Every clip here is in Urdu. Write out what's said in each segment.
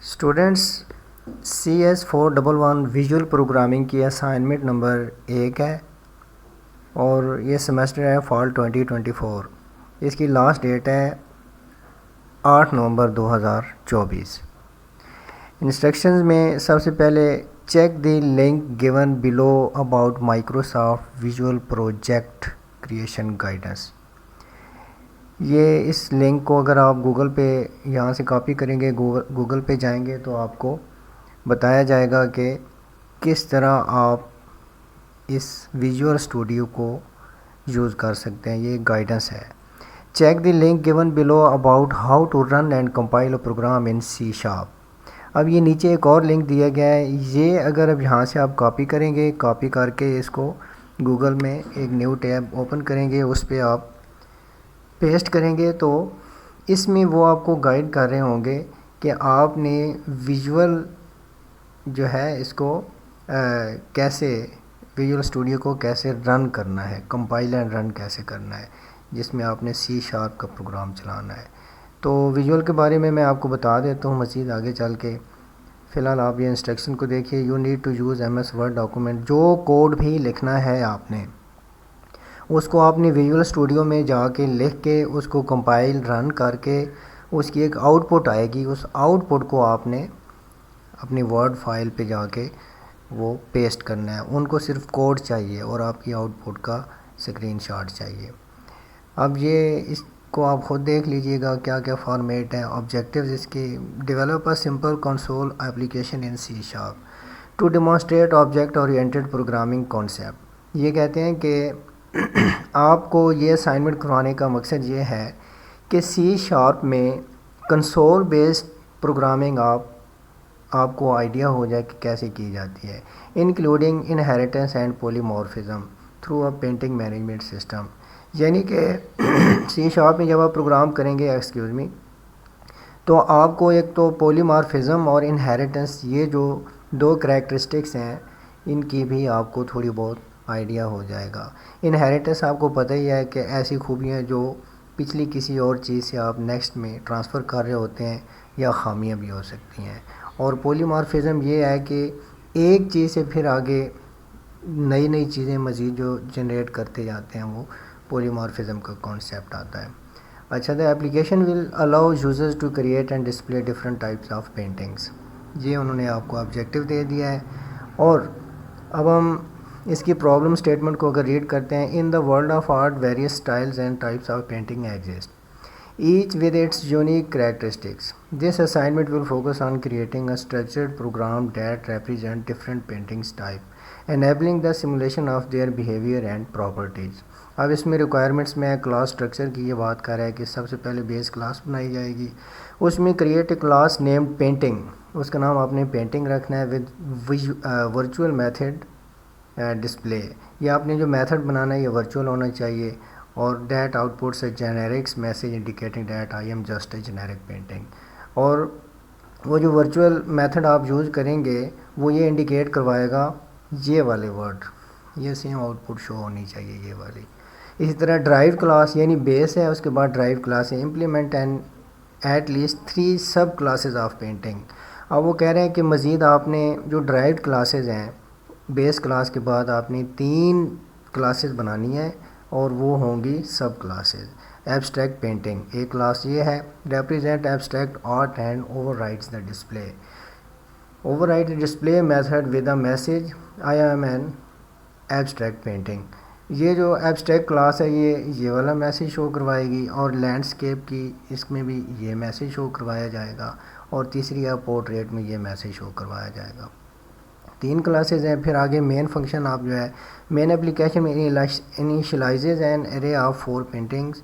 اسٹوڈینٹس CS411 ویژول پروگرامنگ کی اسائنمنٹ نمبر 1 ہے اور یہ سیمسٹر ہے فال 2024. اس کی لاسٹ ڈیٹ ہے 8 نومبر 2024. انسٹرکشنز میں سب سے پہلے check the link given below about Microsoft visual project creation guidance. یہ اس لنک کو اگر آپ گوگل پہ یہاں سے کاپی کریں گے، گوگل پہ جائیں گے تو آپ کو بتایا جائے گا کہ کس طرح آپ اس ویژول اسٹوڈیو کو یوز کر سکتے ہیں. یہ گائیڈنس ہے. Check the link given below about how to run and compile a program in C#. اب یہ نیچے ایک اور لنک دیا گیا ہے. یہ اگر اب یہاں سے آپ کاپی کریں گے، کاپی کر کے اس کو گوگل میں ایک نیو ٹیب اوپن کریں گے، اس پہ آپ پیسٹ کریں گے تو اس میں وہ آپ کو گائیڈ کر رہے ہوں گے کہ آپ نے ویژول جو ہے اس کو کیسے ویژول اسٹوڈیو کو کیسے رن کرنا ہے، کمپائل اینڈ رن کیسے کرنا ہے، جس میں آپ نے C# کا پروگرام چلانا ہے. تو ویژول کے بارے میں آپ کو بتا دیتا ہوں مزید آگے چل کے. فی الحال آپ یہ انسٹرکشن کو دیکھیے. You need to use MS word document. جو کوڈ بھی لکھنا ہے آپ نے اس کو آپ نے ویژول اسٹوڈیو میں جا کے لکھ کے اس کو کمپائل رن کر کے اس کی ایک آؤٹ پٹ آئے گی. اس آؤٹ پٹ کو آپ نے اپنی ورڈ فائل پہ جا کے وہ پیسٹ کرنا ہے. ان کو صرف کوڈ چاہیے اور آپ کی آؤٹ پٹ کا اسکرین شاٹ چاہیے. اب یہ اس کو آپ خود دیکھ لیجئے گا کیا کیا فارمیٹ ہیں. آبجیکٹیوز اس کی: develop a simple console application in C# to demonstrate object oriented programming concept. یہ کہتے ہیں کہ آپ کو یہ اسائنمنٹ کروانے کا مقصد یہ ہے کہ C# میں کنسول بیسڈ پروگرامنگ آپ کو آئیڈیا ہو جائے کہ کیسے کی جاتی ہے، including inheritance and polymorphism through a painting management system. یعنی کہ C# میں جب آپ پروگرام کریں گے تو آپ کو ایک تو پولیمورفزم اور انہیریٹنس، یہ جو دو کریکٹرسٹکس ہیں، ان کی بھی آپ کو تھوڑی بہت آئیڈیا ہو جائے گا. انہیریٹنس آپ کو پتہ ہی ہے کہ ایسی خوبیاں جو پچھلی کسی اور چیز سے آپ نیکسٹ میں ٹرانسفر کر رہے ہوتے ہیں یا خامیاں بھی ہو سکتی ہیں. اور پولیمورفزم یہ ہے کہ ایک چیز سے پھر آگے نئی نئی چیزیں مزید جو جنریٹ کرتے جاتے ہیں، وہ پولیمورفزم کا کانسیپٹ آتا ہے. اچھا، the application will allow users to create and display different types of paintings. یہ انہوں نے آپ کو آبجیکٹیو دے دیا ہے. اور اب ہم اس کی پرابلم اسٹیٹمنٹ کو اگر ریڈ کرتے ہیں: in the world of art various styles and types of painting exist, each with its unique characteristics. This assignment will focus on creating a structured program that represent different painting types, enabling the simulation of their behavior and properties. اب اس میں ریکوائرمنٹس میں کلاس اسٹرکچر کی یہ بات کر رہا ہے کہ سب سے پہلے بیس کلاس بنائی جائے گی. اس میں create a class named painting. اس کا نام آپ نے پینٹنگ رکھنا ہے ود ورچوئل میتھڈ ڈسپلے. یہ آپ نے جو میتھڈ بنانا ہے یہ ورچوئل ہونا چاہیے. اور that outputs a generics message indicating that I am just a generic painting. اور وہ جو ورچوئل میتھڈ آپ یوز کریں گے وہ یہ انڈیکیٹ کروائے گا یہ والے ورڈ، یہ سیم آؤٹ پٹ شو ہونی چاہیے یہ والی. اسی طرح ڈرائیو کلاس یعنی بیس ہے، اس کے بعد ڈرائیو کلاس ہے implement and at least 3 subclasses of painting. اب وہ کہہ رہے ہیں کہ مزید آپ نے جو ڈرائیو کلاسز ہیں بیس کلاس کے بعد آپ نے 3 کلاسز بنانی ہے اور وہ ہوں گی سب کلاسز. ایبسٹریکٹ پینٹنگ ایک کلاس یہ ہے. Represent abstract art and over rights the display. Over right display method with a message I am an abstract painting. یہ جو ایبسٹریکٹ کلاس ہے یہ والا میسیج شو کروائے گی. اور لینڈسکیپ کی اس میں بھی یہ میسیج شو کروایا جائے گا. اور تیسری ہے پورٹریٹ میں یہ میسیج شو کروایا جائے گا. 3 کلاسز ہیں. پھر آگے مین فنکشن آپ جو ہے مین اپلیکیشن میں initializes an array of 4 paintings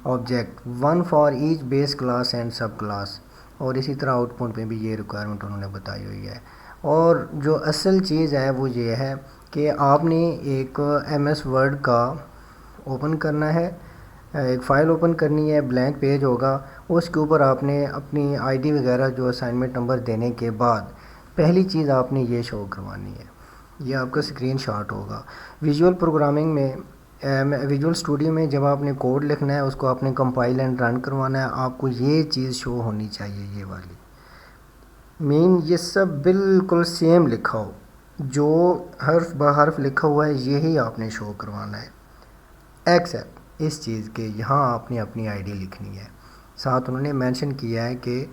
object 1 for each base class and sub class. اور اسی طرح آؤٹ پٹ میں بھی یہ ریکوائرمنٹ انہوں نے بتائی ہوئی ہے. اور جو اصل چیز ہے وہ یہ ہے کہ آپ نے ایک MS ورڈ کا اوپن کرنا ہے، ایک فائل اوپن کرنی ہے، بلینک پیج ہوگا. اس کے اوپر آپ نے اپنی ID وغیرہ جو اسائنمنٹ نمبر دینے کے بعد پہلی چیز آپ نے یہ شو کروانی ہے. یہ آپ کا اسکرین شاٹ ہوگا. ویژول پروگرامنگ میں ویژول اسٹوڈیو میں جب آپ نے کوڈ لکھنا ہے اس کو آپ نے کمپائل اینڈ رن کروانا ہے، آپ کو یہ چیز شو ہونی چاہیے یہ والی. مین یہ سب بالکل سیم لکھا ہو، جو حرف بحرف لکھا ہوا ہے یہی آپ نے شو کروانا ہے، ایکسیپٹ اس چیز کے یہاں آپ نے اپنی آئی ڈی لکھنی ہے۔ ساتھ انہوں نے مینشن کیا ہے کہ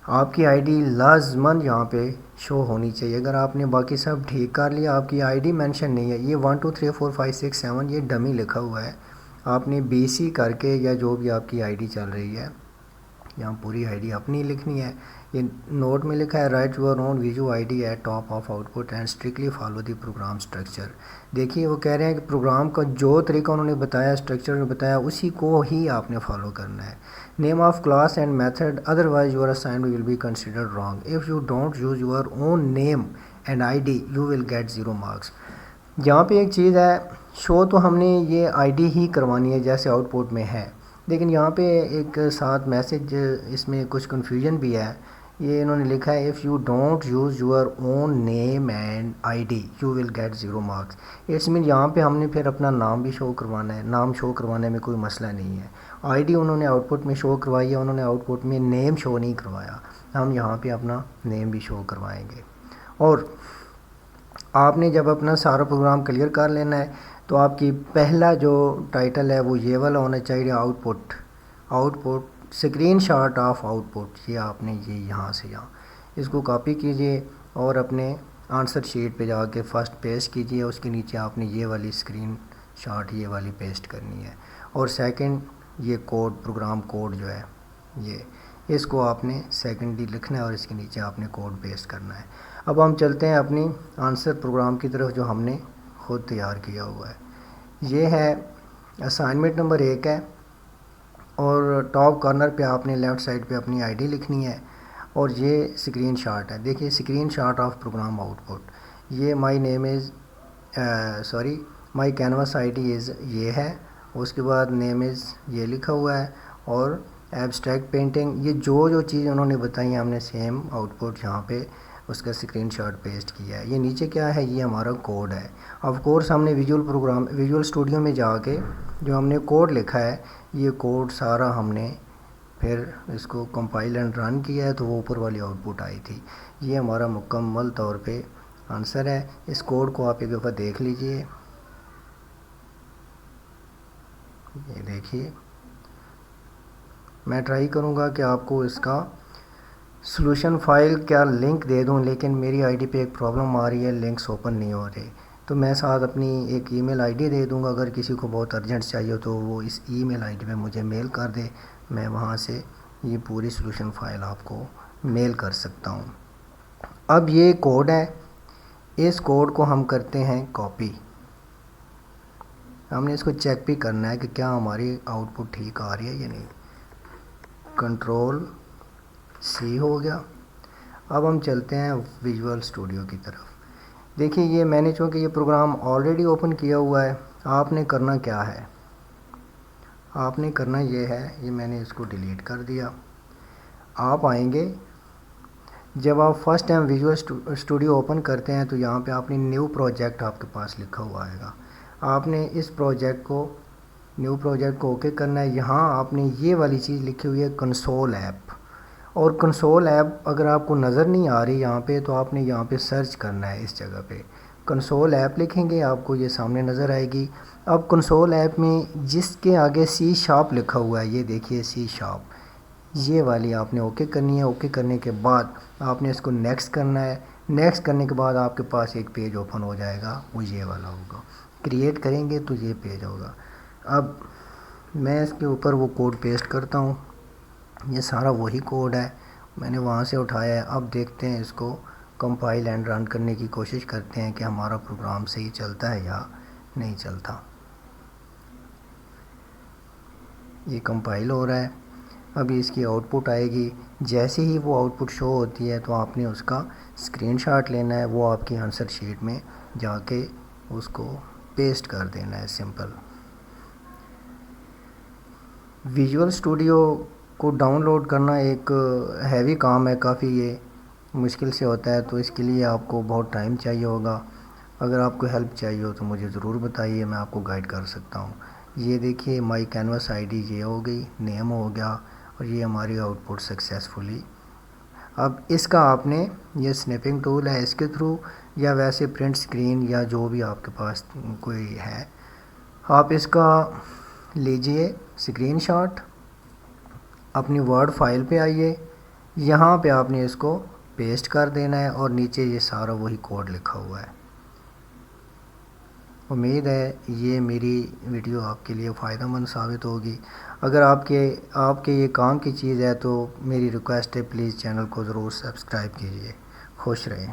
آپ کی آئی ڈی لازماً یہاں پہ شو ہونی چاہیے۔ اگر آپ نے باقی سب ٹھیک کر لیا، آپ کی آئی ڈی مینشن نہیں ہے، یہ 1 2 3 4 5 6 7 یہ ڈمی لکھا ہوا ہے، آپ نے BC کر کے یا جو بھی آپ کی آئی ڈی چل رہی ہے یہاں پوری آئی ڈی اپنی لکھنی ہے۔ یہ نوٹ میں لکھا ہے write your own VU I D at top of output and strictly follow the program structure. دیکھیے وہ کہہ رہے ہیں کہ پروگرام کا جو طریقہ انہوں نے بتایا، اسٹرکچر نے بتایا، اسی کو ہی آپ نے فالو کرنا ہے۔ Name of class and method otherwise your assignment will be considered wrong if you don't use your own name and I D you will get 0 marks. یہاں پہ ایک چیز ہے، شو تو ہم نے یہ آئی ڈی ہی کروانی ہے جیسے آؤٹ پٹ میں ہے، لیکن یہاں پہ ایک ساتھ میسج اس میں کچھ کنفیوژن بھی ہے۔ یہ انہوں نے لکھا ہے if you don't use your own name and I D you will get 0 marks. اس میں یہاں پہ ہم نے پھر اپنا نام بھی شو کروانا ہے، نام شو کروانے میں کوئی مسئلہ نہیں ہے۔ آئی ڈی انہوں نے آؤٹ پٹ میں شو کروائی ہے، انہوں نے آؤٹ پٹ میں نیم شو نہیں کروایا، ہم یہاں پہ اپنا نیم بھی شو کروائیں گے۔ اور آپ نے جب اپنا سارا پروگرام کلیئر کر لینا ہے تو آپ کی پہلا جو ٹائٹل ہے وہ یہ والا ہونا چاہیے، output screenshot of output. یہ آپ نے یہ یہاں سے یہاں اس کو کاپی کیجئے اور اپنے آنسر شیٹ پہ جا کے فرسٹ پیسٹ کیجئے، اس کے نیچے آپ نے یہ والی اسکرین شاٹ یہ والی پیسٹ کرنی ہے، اور سیکنڈ یہ کوڈ پروگرام کوڈ جو ہے یہ اس کو آپ نے سیکنڈلی لکھنا ہے اور اس کے نیچے آپ نے کوڈ پیسٹ کرنا ہے۔ اب ہم چلتے ہیں اپنی آنسر پروگرام کی طرف جو ہم نے خود تیار کیا ہوا ہے۔ یہ ہے اسائنمنٹ نمبر 1 ہے، اور ٹاپ کارنر پہ آپ نے لیفٹ سائڈ پہ اپنی آئی ڈی لکھنی ہے، اور یہ اسکرین شاٹ ہے۔ دیکھیے screenshot of program output, یہ my canvas I D is یہ ہے، اس کے بعد نیم از یہ لکھا ہوا ہے، اور ایبسٹریکٹ پینٹنگ یہ جو چیز انہوں نے بتائی ہیں ہم نے سیم آؤٹ پٹ یہاں پہ اس کا اسکرین شاٹ پیسٹ کیا ہے۔ یہ نیچے کیا ہے، یہ ہمارا کوڈ ہے۔ آف کورس ہم نے ویژول اسٹوڈیو میں جا کے جو ہم نے کوڈ لکھا ہے، یہ کوڈ سارا ہم نے پھر اس کو کمپائل اینڈ رن کیا ہے تو وہ اوپر والی آؤٹ پٹ آئی تھی۔ یہ ہمارا مکمل طور پہ آنسر ہے۔ اس کوڈ کو آپ ایک دفعہ دیکھ لیجئے، یہ دیکھیے، میں ٹرائی کروں گا کہ آپ کو اس کا سلوشن فائل کیا لنک دے دوں، لیکن میری آئی ڈی پہ ایک پرابلم آ رہی ہے، لنکس اوپن نہیں ہو رہے، تو میں ساتھ اپنی ایک ای میل آئی ڈی دے دوں گا، اگر کسی کو بہت ارجنٹ چاہیے تو وہ اس ای میل آئی ڈی پہ مجھے میل کر دے، میں وہاں سے یہ پوری سلوشن فائل آپ کو میل کر سکتا ہوں۔ اب یہ کوڈ ہے، اس کوڈ کو ہم کرتے ہیں کاپی۔ ہم نے اس کو چیک بھی کرنا ہے کہ کیا ہماری آؤٹ پٹ ٹھیک آ رہی ہے یا نہیں۔ کنٹرول C ہو گیا۔ اب ہم چلتے ہیں ویژول اسٹوڈیو کی طرف۔ دیکھیے یہ میں نے چونکہ یہ پروگرام آلریڈی اوپن کیا ہوا ہے، آپ نے کرنا کیا ہے، آپ نے کرنا یہ ہے، یہ میں نے اس کو ڈیلیٹ کر دیا۔ آپ آئیں گے، جب آپ first time visual studio open کرتے ہیں تو یہاں پہ آپ نے نیو پروجیکٹ آپ کے پاس لکھا ہوا آئے گا، آپ نے اس نیو پروجیکٹ کو اوکے کرنا ہے۔ یہاں آپ نے یہ والی چیز لکھی ہوئی ہے کنسول ایپ، اور کنسول ایپ اگر آپ کو نظر نہیں آ رہی یہاں پہ تو آپ نے یہاں پہ سرچ کرنا ہے، اس جگہ پہ کنسول ایپ لکھیں گے، آپ کو یہ سامنے نظر آئے گی۔ اب کنسول ایپ میں جس کے آگے C# لکھا ہوا ہے، یہ دیکھیے C#، یہ والی آپ نے اوکے کرنی ہے۔ اوکے کرنے کے بعد آپ نے اس کو نیکسٹ کرنا ہے۔ نیکسٹ کرنے کے بعد آپ کے پاس ایک پیج اوپن ہو جائے گا، وہ یہ والا ہوگا، کریٹ کریں گے تو یہ پیج ہوگا۔ اب میں اس کے اوپر وہ کوڈ پیسٹ کرتا ہوں، یہ سارا وہی کوڈ ہے، میں نے وہاں سے اٹھایا ہے۔ اب دیکھتے ہیں اس کو کمپائل اینڈ رن کرنے کی کوشش کرتے ہیں کہ ہمارا پروگرام صحیح چلتا ہے یا نہیں چلتا۔ یہ کمپائل ہو رہا ہے، ابھی اس کی آؤٹ پٹ آئے گی، جیسے ہی وہ آؤٹ پٹ شو ہوتی ہے تو آپ نے اس کا اسکرین شاٹ لینا ہے، وہ آپ کی آنسر شیٹ میں جا کے اس کو پیسٹ کر دینا ہے، سمپل۔ ویژول اسٹوڈیو کو ڈاؤن لوڈ کرنا ایک ہیوی کام ہے، کافی یہ مشکل سے ہوتا ہے، تو اس کے لیے آپ کو بہت ٹائم چاہیے ہوگا۔ اگر آپ کو ہیلپ چاہیے ہو تو مجھے ضرور بتائیے، میں آپ کو گائیڈ کر سکتا ہوں۔ یہ دیکھیے مائی کینوس آئی ڈی یہ ہو گئی، نیم ہو گیا، اور یہ ہماری آؤٹ پٹ سکسیزفلی اب اس کا آپ نے یہ سنیپنگ ٹول ہے، اس کے تھرو یا ویسے پرنٹ اسکرین یا جو بھی آپ کے پاس کوئی ہے، آپ اس کا لیجئے اسکرین شاٹ، اپنی ورڈ فائل پہ آئیے، یہاں پہ آپ نے اس کو پیسٹ کر دینا ہے اور نیچے یہ سارا وہی کوڈ لکھا ہوا ہے۔ امید ہے یہ میری ویڈیو آپ کے لیے فائدہ مند ثابت ہوگی۔ اگر آپ کے یہ کام کی چیز ہے تو میری ریکویسٹ ہے، پلیز چینل کو ضرور سبسکرائب کیجیے۔ خوش رہیں۔